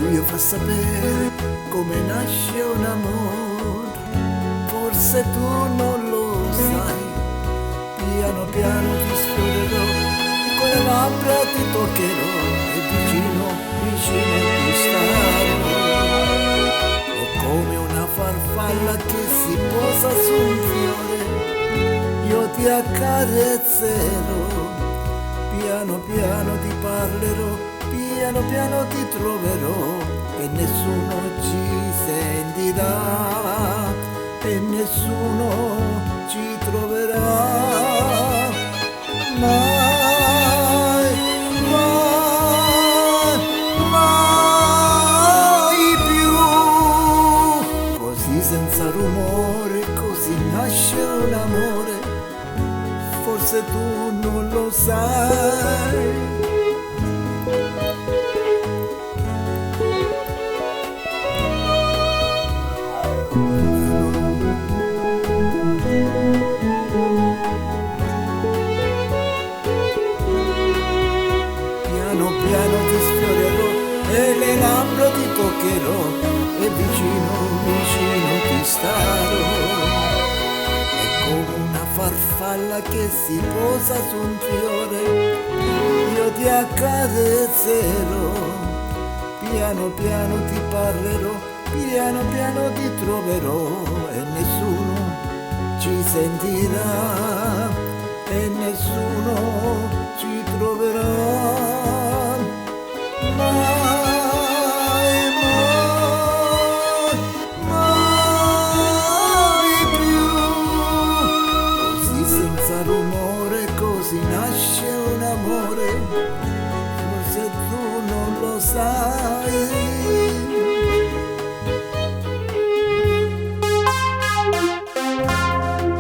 buio fa sapere come nasce un amore, forse tu non lo sai. Piano piano ti sfiorerò, con le labbra ti toccherò e vicino, vicino ti starò. O come una farfalla che si posa su un fiore, io ti accarezzerò. Piano piano ti parlerò, piano piano ti troverò e nessuno ci sentirà e nessuno ci troverà mai, mai, mai più. Così senza rumore, così nasce un amore, forse tu non lo sai. Piano piano ti sfiorerò e le labbra ti toccherò e vicino, vicino ti starò. È come una farfalla che si posa su un fiore, io ti accarezzerò. Piano piano ti parlerò, piano piano ti troverò e nessuno ci sentirà e nessuno ci troverà mai, mai, mai più. Così senza rumore, così nasce un amore, forse tu non lo sai.